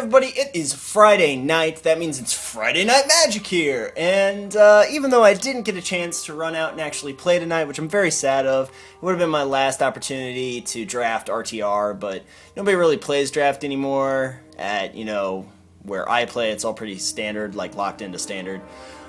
everybody? It is Friday night. That means it's Friday Night Magic here. And even though I didn't get a chance to run out and actually play tonight, which I'm very sad of, it would have been my last opportunity to draft RTR, but nobody really plays draft anymore at, where I play. It's all pretty standard, like locked into standard.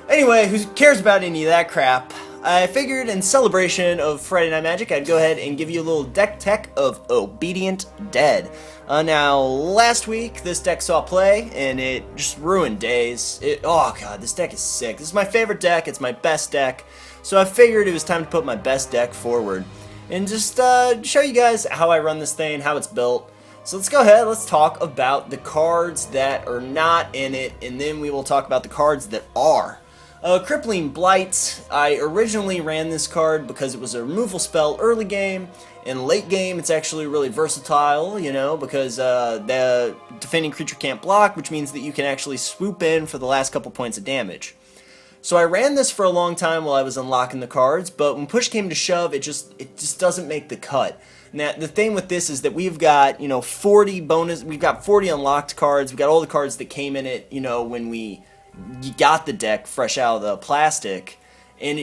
Anyway, who cares about any of that crap? I figured in celebration of Friday Night Magic, I'd go ahead and give you a little deck tech of Obedient Dead. Now, last week, this deck saw play, and it just ruined days. Oh god, this deck is sick. This is my favorite deck, it's my best deck, so I figured it was time to put my best deck forward. And just show you guys how I run this thing, how it's built. So let's go ahead, let's talk about the cards that are not in it, and then we will talk about the cards that are. Crippling Blight, I originally ran this card because it was a removal spell early game. In late game, it's actually really versatile, because the defending creature can't block, which means that you can actually swoop in for the last couple points of damage. So I ran this for a long time while I was unlocking the cards, but when push came to shove, it just doesn't make the cut. Now, the thing with this is that we've got, 40 bonus, we've got 40 unlocked cards, we've got all the cards that came in it, when you got the deck fresh out of the plastic, and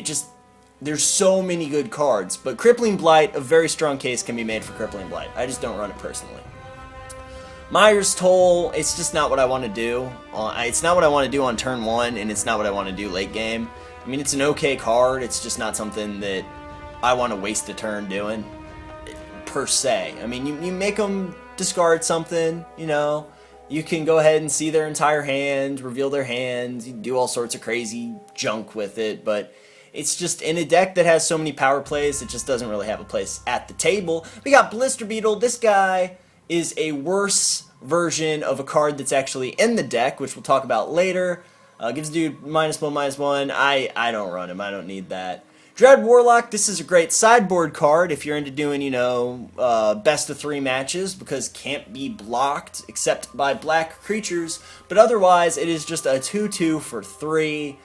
there's so many good cards. But Crippling Blight, a very strong case can be made for Crippling Blight. I just don't run it personally. Myers Toll, it's just not what I want to do. It's not what I want to do on turn 1, and it's not what I want to do late game. I mean, it's an okay card, it's just not something that I want to waste a turn doing, per se. I mean, you make them discard something, You can go ahead and see their entire hand, reveal their hand, you can do all sorts of crazy junk with it, but it's just in a deck that has so many power plays, it just doesn't really have a place at the table. We got Blister Beetle. This guy is a worse version of a card that's actually in the deck, which we'll talk about later. Gives dude -1/-1. I don't run him, I don't need that. Dread Warlock, this is a great sideboard card if you're into doing, best of 3 matches, because can't be blocked except by black creatures, but otherwise it is just a 2/2 for 3.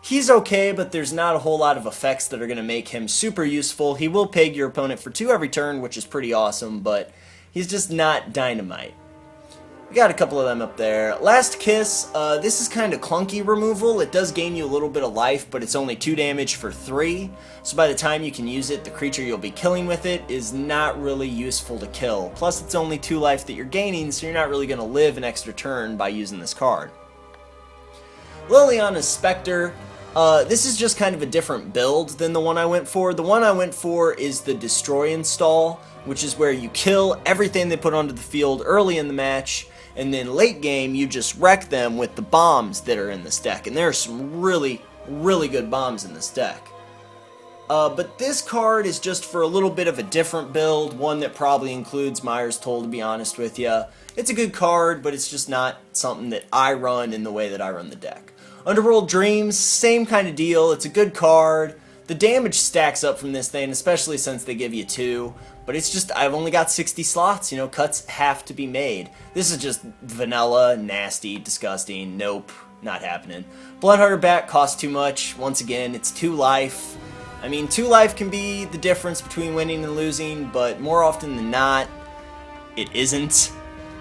He's okay, but there's not a whole lot of effects that are going to make him super useful. He will peg your opponent for 2 every turn, which is pretty awesome, but he's just not dynamite. We got a couple of them up there. Last Kiss, this is kind of clunky removal. It does gain you a little bit of life, but it's only 2 damage for 3. So by the time you can use it, the creature you'll be killing with it is not really useful to kill. Plus, it's only 2 life that you're gaining, so you're not really going to live an extra turn by using this card. Liliana's Spectre. This is just kind of a different build than the one I went for. The one I went for is the Destroy Install, which is where you kill everything they put onto the field early in the match, and then late game you just wreck them with the bombs that are in this deck. And there are some really, really good bombs in this deck. But this card is just for a little bit of a different build, one that probably includes Myers Toll, to be honest with you. It's a good card, but it's just not something that I run in the way that I run the deck. Underworld Dreams, same kind of deal. It's a good card. The damage stacks up from this thing, especially since they give you 2. But it's just, I've only got 60 slots, cuts have to be made. This is just vanilla, nasty, disgusting, nope, not happening. Bloodhunter Bat costs too much. Once again, it's 2 life. I mean, 2 life can be the difference between winning and losing, but more often than not, it isn't.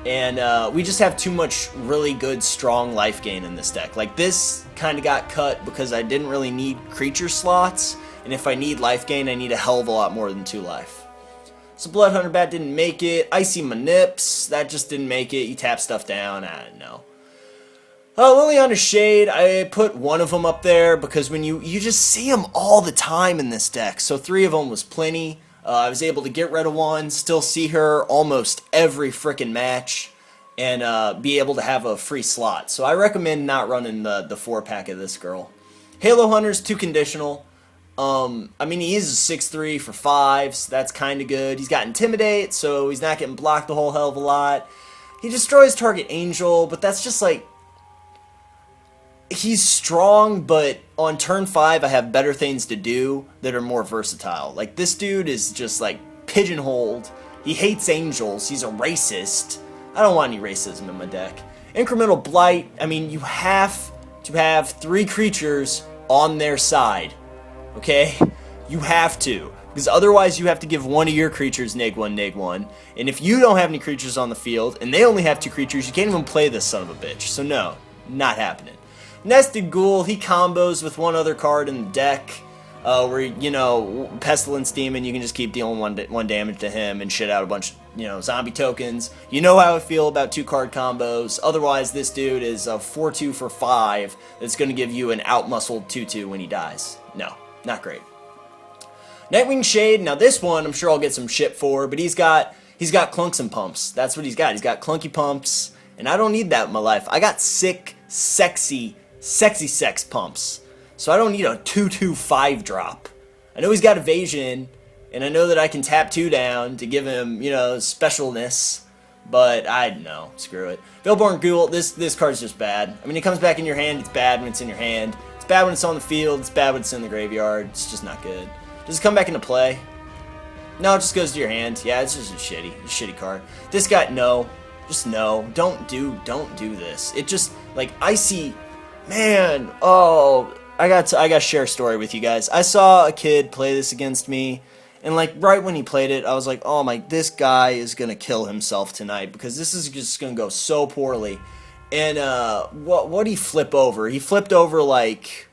And we just have too much really good, strong life gain in this deck. Like, this kind of got cut because I didn't really need creature slots, and if I need life gain, I need a hell of a lot more than 2 life. So Bloodhunter Bat didn't make it. Icy Manips, that just didn't make it. You tap stuff down, I don't know. Liliana's Shade, I put one of them up there because when you just see them all the time in this deck, so 3 of them was plenty. I was able to get rid of one, still see her almost every frickin' match, and be able to have a free slot. So I recommend not running the 4-pack of this girl. Halo Hunter's 2 conditional. I mean, he is a 6/3 for 5, so that's kind of good. He's got Intimidate, so he's not getting blocked a whole hell of a lot. He destroys target angel, but that's just like, he's strong, but on turn 5 I have better things to do that are more versatile. Like, this dude is just like pigeonholed. He hates angels. He's a racist. I don't want any racism in my deck. Incremental Blight, I mean, you have to have 3 creatures on their side. Okay? You have to. Because otherwise you have to give one of your creatures neg 1, and if you don't have any creatures on the field, and they only have 2 creatures, you can't even play this son of a bitch. So no, not happening. Nested Ghoul, he combos with one other card in the deck, where, you know, Pestilence Demon, you can just keep dealing one damage to him and shit out a bunch of, you know, zombie tokens. You know how I feel about 2-card combos. Otherwise, this dude is a 4/2 for 5 that's going to give you an outmuscled 2/2 when he dies. No, not great. Nightwing Shade, now this one I'm sure I'll get some shit for, but he's got clunks and pumps. That's what he's got. He's got clunky pumps, and I don't need that in my life. I got sick, sexy sex pumps. So I don't need a 2/2 5-drop. I know he's got evasion, and I know that I can tap 2 down to give him, you know, specialness, but I don't know. Screw it. Veilborn Ghoul, this card's just bad. I mean, it comes back in your hand, it's bad when it's in your hand. It's bad when it's on the field, it's bad when it's in the graveyard. It's just not good. Does it come back into play? No, it just goes to your hand. Yeah, it's just a shitty card. This guy, no. Just no. Don't do this. It just, like, Icy, man, oh, I got to share a story with you guys. I saw a kid play this against me, and like right when he played it, I was like, oh my, this guy is gonna kill himself tonight because this is just gonna go so poorly. And what did he flip over? He flipped over like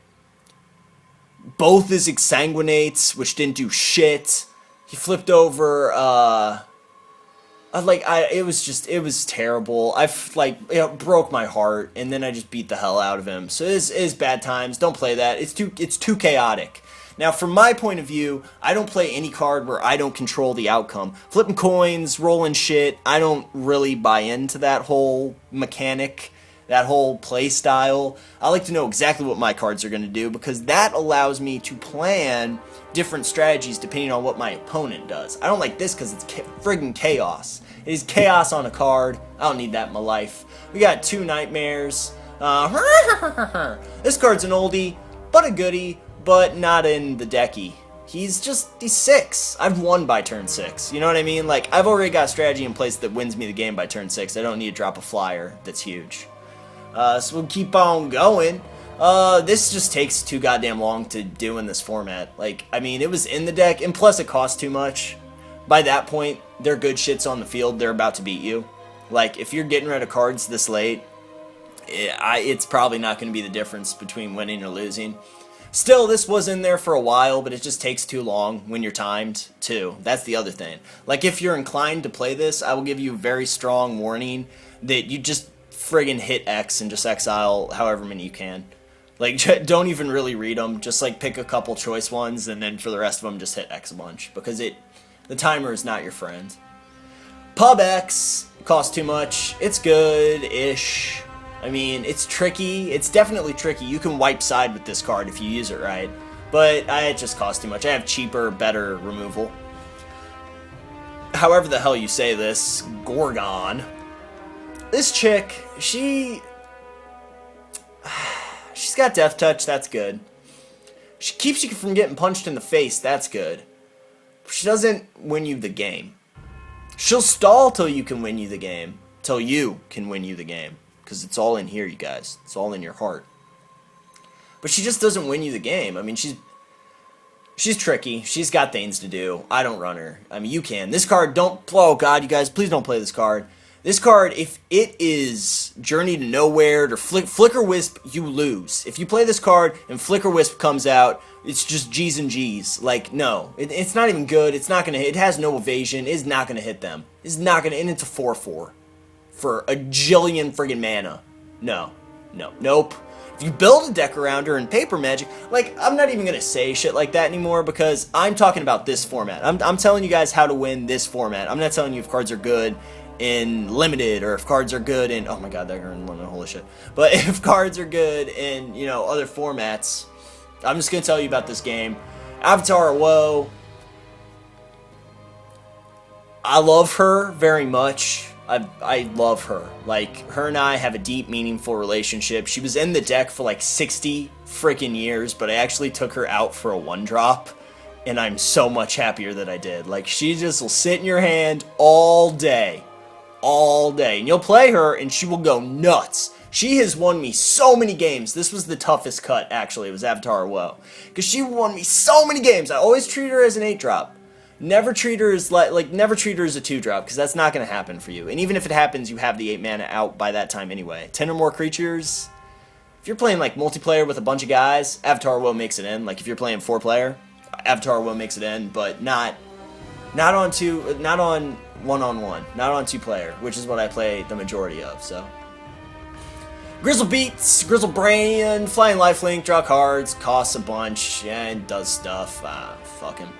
both his Exsanguinates, which didn't do shit. He flipped over it was terrible. It broke my heart, and then I just beat the hell out of him. So it is bad times. Don't play that. It's too chaotic. Now, from my point of view, I don't play any card where I don't control the outcome. Flipping coins, rolling shit, I don't really buy into that whole mechanic, that whole play style. I like to know exactly what my cards are going to do, because that allows me to plan different strategies depending on what my opponent does. I don't like this because it's friggin' chaos. It is chaos on a card. I don't need that in my life. We got 2 Nightmares. This card's an oldie, but a goodie, but not in the decky. He's 6. I've won by turn 6. You know what I mean? Like, I've already got a strategy in place that wins me the game by turn 6. I don't need to drop a flyer that's huge. So we'll keep on going. This just takes too goddamn long to do in this format. Like, I mean, it was in the deck, and plus it costs too much. By that point, their good shit's on the field. They're about to beat you. Like, if you're getting rid of cards this late, it's probably not going to be the difference between winning or losing. Still, this was in there for a while, but it just takes too long when you're timed, too. That's the other thing. Like, if you're inclined to play this, I will give you a very strong warning that you just friggin' hit X and just exile however many you can. Like, don't even really read them. Just, like, pick a couple choice ones, and then for the rest of them, just hit X a bunch. Because the timer is not your friend. Pub X costs too much. It's good-ish. I mean, it's tricky. It's definitely tricky. You can wipe side with this card if you use it right. But it just costs too much. I have cheaper, better removal. However the hell you say this, Gorgon. This chick, she's got Death Touch, that's good. She keeps you from getting punched in the face, that's good. But she doesn't win you the game. She'll stall till you can win you the game. Till you can win you the game. Because it's all in here, you guys. It's all in your heart. But she just doesn't win you the game. I mean, she's tricky. She's got things to do. I don't run her. I mean, you can. This card, oh god, you guys, please don't play this card. This card, if it is Journey to Nowhere or Flicker Wisp, you lose. If you play this card and Flicker Wisp comes out, it's just G's and G's. Like, no. It's not even good. It's not going to hit. It has no evasion. It's not going to hit them. It's not going to, and it's a 4/4. For a jillion friggin' mana. No. Nope. If you build a deck around her in Paper Magic, like, I'm not even gonna say shit like that anymore because I'm talking about this format. I'm telling you guys how to win this format. I'm not telling you if cards are good in Limited or if cards are good in, oh my god, they're in Limited, holy shit. But if cards are good in, you know, other formats, I'm just gonna tell you about this game. Avatar of Woe. I love her very much. I love her. Like, her and I have a deep, meaningful relationship. She was in the deck for like 60 freaking years, but I actually took her out for a 1-drop, and I'm so much happier that I did. Like, she just will sit in your hand all day. all day. And you'll play her, and she will go nuts. She has won me so many games. This was the toughest cut, actually. It was Avatar of Woe. Because she won me so many games. I always treat her as an 8-drop. Never treat her as never treat her as a 2-drop, because that's not going to happen for you. And even if it happens, you have the 8 mana out by that time anyway. 10 or more creatures. If you're playing like multiplayer with a bunch of guys, Avatar of Woe makes it in. Like if you're playing 4-player, Avatar of Woe makes it in, but not on 1-on-1, not on 2-player, which is what I play the majority of. So Grizzle Beats, Grizzle Brain, Flying Lifelink, draw cards, costs a bunch, and does stuff. Fuck him.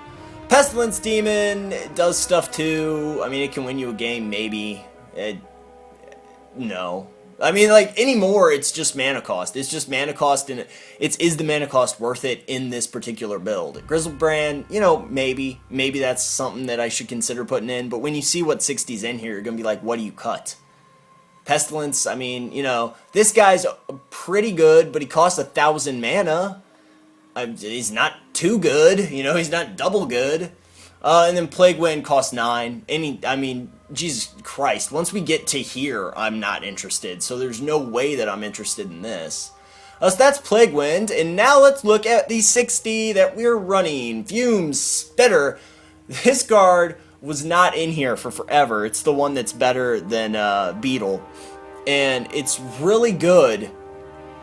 Pestilence Demon does stuff too. I mean, it can win you a game, maybe. No. I mean, like, anymore, it's just mana cost. It's just mana cost, and is the mana cost worth it in this particular build? Grizzle Brand, you know, maybe. Maybe that's something that I should consider putting in, but when you see what 60's in here, you're going to be like, what do you cut? Pestilence, I mean, you know, this guy's pretty good, but he costs 1,000 mana. He's not too good, you know, he's not double good. And then Plague Wind costs 9. I mean, Jesus Christ, once we get to here, I'm not interested. So there's no way that I'm interested in this. So that's Plague Wind, and now let's look at the 60 that we're running. Fumes, Spitter. This card was not in here for forever. It's the one that's better than Beetle. And it's really good.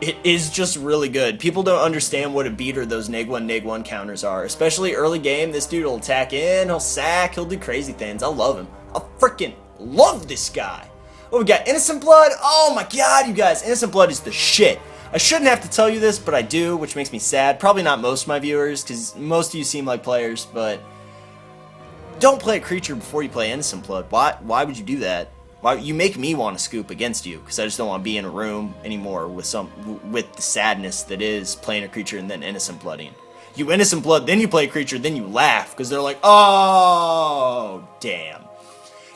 It is just really good. People don't understand what a beater those neg 1 counters are. Especially early game, this dude will attack in, he'll sack, he'll do crazy things. I love him. I freaking love this guy. Oh, we got Innocent Blood. Oh my god, you guys. Innocent Blood is the shit. I shouldn't have to tell you this, but I do, which makes me sad. Probably not most of my viewers, because most of you seem like players, but don't play a creature before you play Innocent Blood. Why would you do that? Why, you make me want to scoop against you, because I just don't want to be in a room anymore with the sadness that is playing a creature and then Innocent Blooding. You Innocent Blood, then you play a creature, then you laugh, because they're like, oh, damn.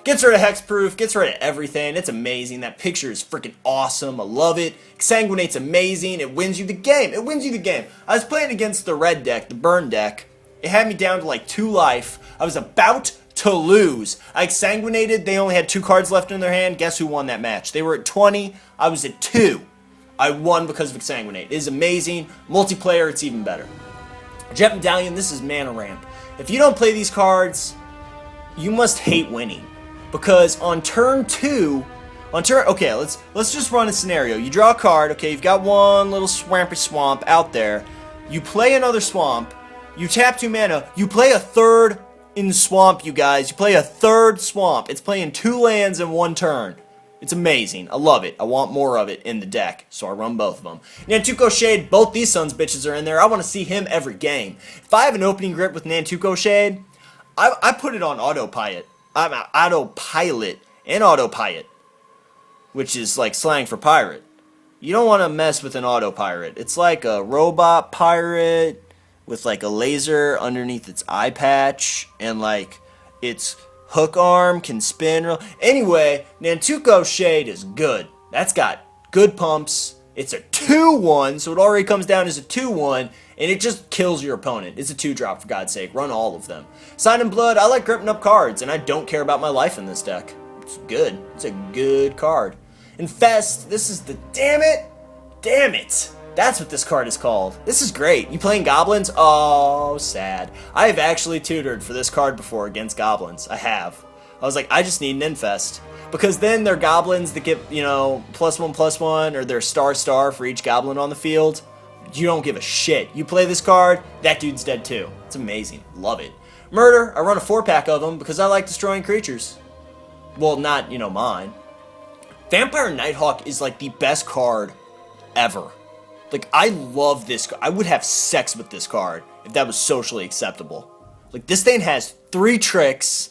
Gets rid of Hexproof, gets rid of everything. It's amazing. That picture is freaking awesome. I love it. Exsanguinate's amazing. It wins you the game. It wins you the game. I was playing against the red deck, the burn deck. It had me down to like 2 life. I was about to lose. I exsanguinated. They only had 2 cards left in their hand. Guess who won that match? They were at 20. I was at 2. I won because of Exsanguinate. It is amazing. Multiplayer, it's even better. Jet Medallion, this is mana ramp. If you don't play these cards, you must hate winning. Because on turn 2, okay, let's just run a scenario. You draw a card, okay, you've got one little swampy swamp out there. You play another swamp, you tap 2 mana, you play a third in the swamp, you guys. You play a third swamp. It's playing 2 lands in 1 turn. It's amazing. I love it. I want more of it in the deck, so I run both of them. Nantuko Shade, both these sons bitches are in there. I want to see him every game. If I have an opening grip with Nantuko Shade, I put it on autopilot. I'm autopilot and autopilot, which is like slang for pirate. You don't want to mess with an autopirate. It's like a robot pirate with like a laser underneath its eye patch, and like its hook arm can spin. Anyway, Nantuko Shade is good. That's got good pumps. It's a 2-1, so it already comes down as a 2-1, and it just kills your opponent. It's a 2-drop, for God's sake. Run all of them. Sign in Blood, I like gripping up cards, and I don't care about my life in this deck. It's good. It's a good card. Infest, this is the... Damn it! That's what this card is called. This is great. You playing goblins? Oh, sad. I have actually tutored for this card before against goblins. I have. I was like, I just need an Infest. Because then they're goblins that get, you know, +1/+1, or they're star for each goblin on the field. You don't give a shit. You play this card, that dude's dead too. It's amazing. Love it. Murder, I run a 4-pack of them because I like destroying creatures. Well, not, you know, mine. Vampire Nighthawk is like the best card ever. Like, I love this. I would have sex with this card if that was socially acceptable. Like, this thing has 3 tricks.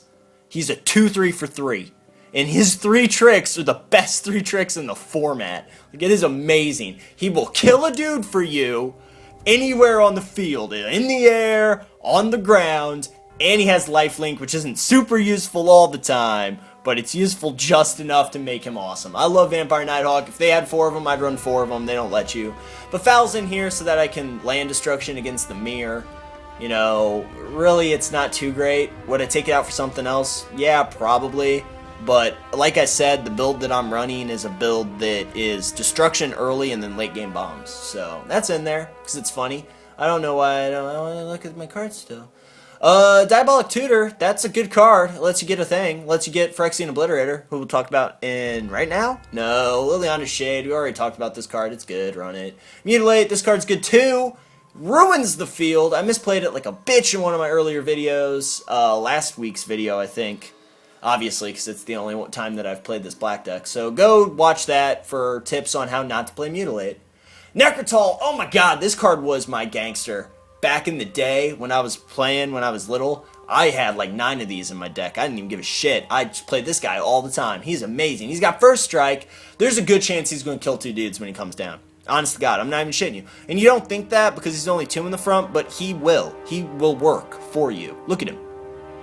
He's a 2/3 for 3. And his 3 tricks are the best 3 tricks in the format. Like, it is amazing. He will kill a dude for you anywhere on the field. In the air, on the ground, and he has lifelink, which isn't super useful all the time, but it's useful just enough to make him awesome. I love Vampire Nighthawk. If they had 4 of them, I'd run 4 of them. They don't let you. But Foul's in here so that I can land destruction against the mirror. You know, really, it's not too great. Would I take it out for something else? Yeah, probably. But like I said, the build that I'm running is a build that is destruction early and then late game bombs. So that's in there because it's funny. I don't know why I don't want to look at my cards still. Diabolic Tutor, that's a good card. It lets you get a thing. Lets you get Phyrexian Obliterator, who we'll talk about in right now. No, Liliana's Shade. We already talked about this card. It's good. Run it. Mutilate, this card's good too. Ruins the field. I misplayed it like a bitch in one of my earlier videos. Last week's video, I think. Obviously, because it's the only time that I've played this black deck. So go watch that for tips on how not to play Mutilate. Necrotol, oh my god, this card was my gangster. Back in the day, when I was playing, when I was little, I had like 9 of these in my deck. I didn't even give a shit. I just played this guy all the time. He's amazing. He's got first strike. There's a good chance he's going to kill 2 dudes when he comes down. Honest to God, I'm not even shitting you. And you don't think that because he's only 2 in the front, but he will. He will work for you. Look at him.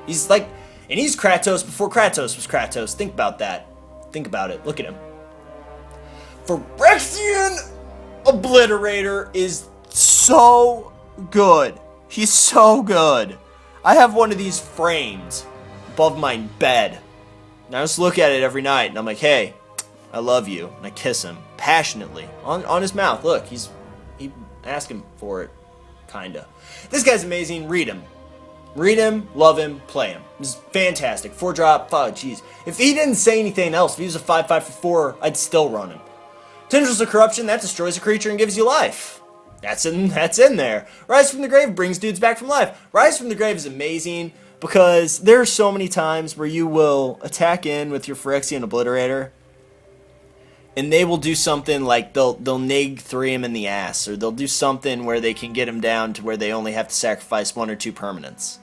He's like, and he's Kratos before Kratos was Kratos. Think about that. Think about it. Look at him. Phyrexian Obliterator is so good. He's so good. I have one of these framed above my bed. And I just look at it every night and I'm like, hey, I love you. And I kiss him passionately on his mouth. Look, he asked him for it, kinda. This guy's amazing. Read him. Read him, love him, play him. He's fantastic. 4-drop, jeez. If he didn't say anything else, if he was a 5/5 for 4, I'd still run him. Tendrils of Corruption, that destroys a creature and gives you life. That's in there. Rise from the Grave brings dudes back from life. Rise from the Grave is amazing because there are so many times where you will attack in with your Phyrexian Obliterator and they will do something like they'll nig 3 him in the ass, or they'll do something where they can get him down to where they only have to sacrifice 1 or 2 permanents.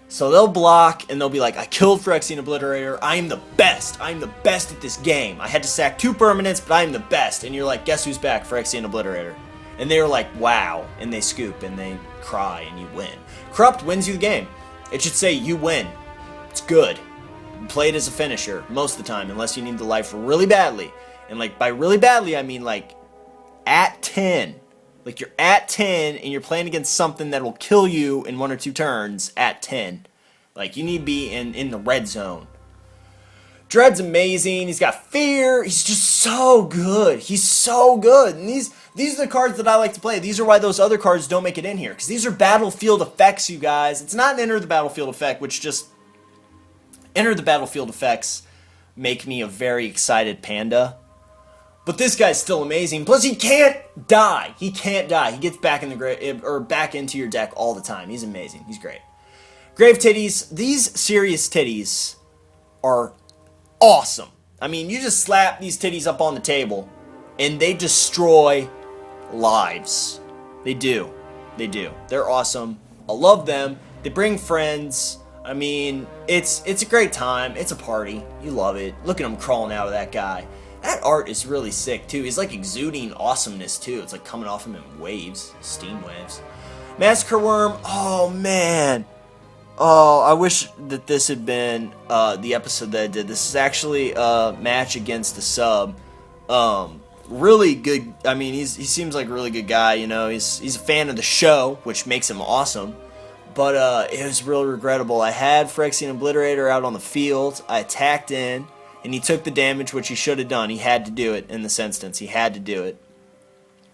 So they'll block and they'll be like, I killed Phyrexian Obliterator. I am the best. I am the best at this game. I had to sack 2 permanents, but I am the best. And you're like, guess who's back? Phyrexian Obliterator. And they're like, wow, and they scoop, and they cry, and you win. Corrupt wins you the game. It should say, you win. It's good. Play it as a finisher, most of the time, unless you need the life really badly. And, like, by really badly, I mean, like, at 10. Like, you're at 10, and you're playing against something that will kill you in 1 or 2 turns at 10. Like, you need to be in the red zone. Dread's amazing. He's got fear. He's just so good. He's so good. And these are the cards that I like to play. These are why those other cards don't make it in here. Because these are battlefield effects, you guys. It's not an enter the battlefield effect, which just... Enter the battlefield effects make me a very excited panda. But this guy's still amazing. Plus, he can't die. He can't die. He gets back in the grave, or back into your deck all the time. He's amazing. He's great. Grave Titties. These serious titties are awesome. I mean, you just slap these titties up on the table, and they destroy lives. They do. They do. They're awesome. I love them. They bring friends. I mean, it's a great time. It's a party. You love it. Look at him crawling out of that guy. That art is really sick, too. He's, like, exuding awesomeness, too. It's, like, coming off him in waves. Steam waves. Massacre Worm. Oh, man. Oh, I wish that this had been the episode that I did. This is actually a match against the sub. Really good. I mean, he seems like a really good guy, you know. He's a fan of the show, which makes him awesome. But it was real regrettable. I had Phyrexian Obliterator out on the field. I attacked in, and he took the damage, which he should have done. He had to do it in this instance. He had to do it.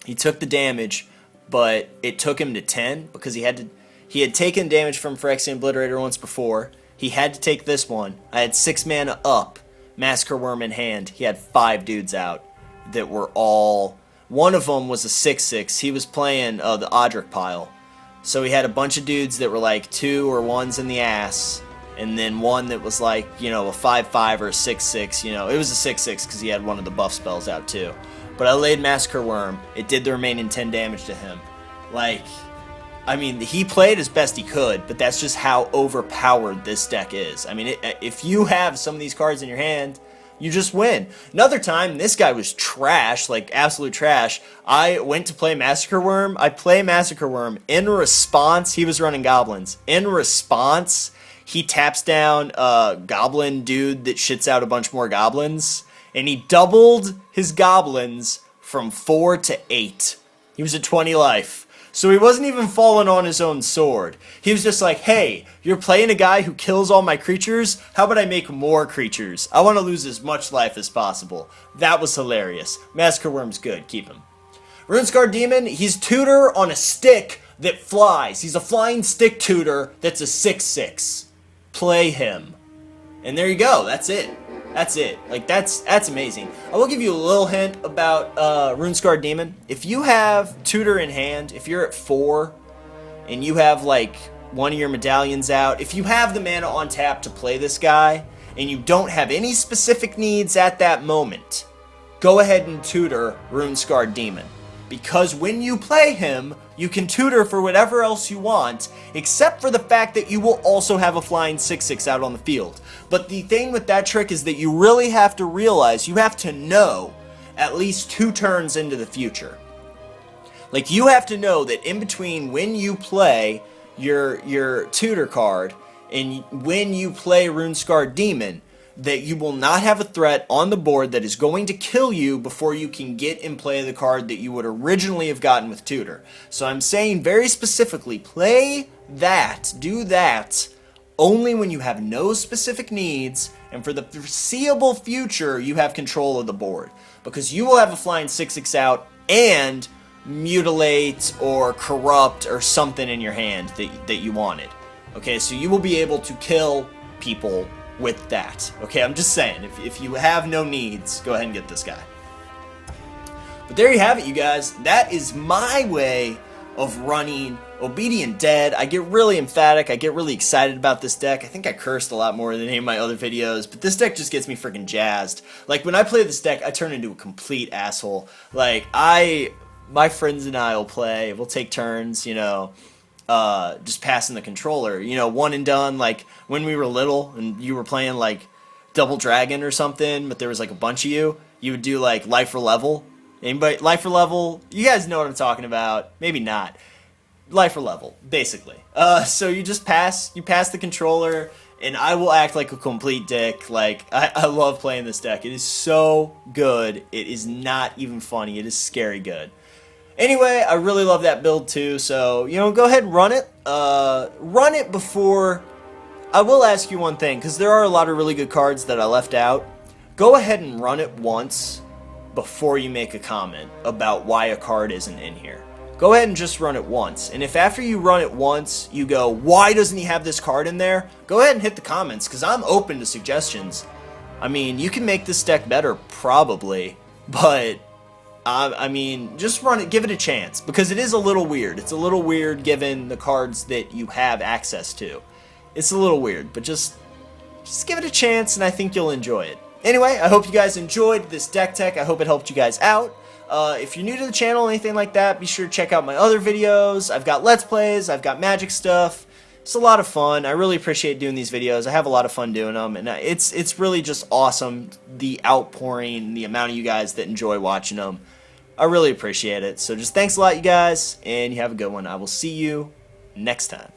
He took the damage, but it took him to 10 because he had taken damage from Phyrexian Obliterator once before. He had to take this one. I had 6 mana up, Massacre Worm in hand. He had 5 dudes out that were all... One of them was a 6/6. He was playing the Odric pile. So he had a bunch of dudes that were like 2 or 1s in the ass, and then one that was like, you know, a 5/5 or a 6/6. You know, it was a 6/6 because he had one of the buff spells out too. But I laid Massacre Worm. It did the remaining 10 damage to him. Like, I mean, he played as best he could, but that's just how overpowered this deck is. I mean, if you have some of these cards in your hand, you just win. Another time, this guy was trash, like absolute trash. I went to play Massacre Worm. I play Massacre Worm. In response, he was running goblins. In response, he taps down a goblin dude that shits out a bunch more goblins, and he doubled his goblins from 4 to 8. He was at 20 life. So he wasn't even falling on his own sword. He was just like, hey, you're playing a guy who kills all my creatures? How about I make more creatures? I want to lose as much life as possible. That was hilarious. Massacre Worm's good. Keep him. Runescarred Demon, he's tutor on a stick that flies. He's a flying stick tutor that's a 6/6. Play him. And there you go. That's it. That's it. Like, that's amazing. I will give you a little hint about Runescarred Demon. If you have tutor in hand, if you're at 4 and you have like one of your medallions out, if you have the mana on tap to play this guy and you don't have any specific needs at that moment, go ahead and tutor Runescarred Demon. Because when you play him, you can tutor for whatever else you want, except for the fact that you will also have a flying 6/6 out on the field. But the thing with that trick is that you really have to realize, you have to know at least 2 turns into the future. Like, you have to know that in between when you play your tutor card and when you play Runescarred Demon, that you will not have a threat on the board that is going to kill you before you can get and play the card that you would originally have gotten with tutor. So I'm saying very specifically, play that, do that, only when you have no specific needs, and for the foreseeable future, you have control of the board. Because you will have a flying 6/6 out and mutilate or corrupt or something in your hand that you wanted. Okay, so you will be able to kill people with that. Okay, I'm just saying, if you have no needs, go ahead and get this guy. But there you have it, you guys. That is my way of running Obedient Dead. I get really emphatic. I get really excited about this deck. I think I cursed a lot more than any of my other videos, but this deck just gets me freaking jazzed. Like, when I play this deck, I turn into a complete asshole. Like, my friends and I will play. We'll take turns, you know, just passing the controller, you know, one and done, like when we were little and you were playing like Double Dragon or something, but there was like a bunch of you would do like life or level. Anybody, life or level? You guys know what I'm talking about. Maybe not. Life or level, basically. So you just pass the controller, and I will act like a complete dick. Like, I love playing this deck. It is so good. It is not even funny. It is scary good. Anyway, I really love that build too, so, you know, go ahead and run it. Run it before... I will ask you one thing, because there are a lot of really good cards that I left out. Go ahead and run it once before you make a comment about why a card isn't in here. Go ahead and just run it once. And if after you run it once, you go, why doesn't he have this card in there? Go ahead and hit the comments, because I'm open to suggestions. I mean, you can make this deck better, probably, but... I mean, just run it, give it a chance, because it is a little weird. It's a little weird given the cards that you have access to. It's a little weird, but just give it a chance, and I think you'll enjoy it. Anyway, I hope you guys enjoyed this deck tech. I hope it helped you guys out. If you're new to the channel, anything like that, be sure to check out my other videos. I've got Let's Plays, I've got Magic stuff. It's a lot of fun. I really appreciate doing these videos. I have a lot of fun doing them, and it's really just awesome, the outpouring, the amount of you guys that enjoy watching them. I really appreciate it. So just thanks a lot, you guys, and you have a good one. I will see you next time.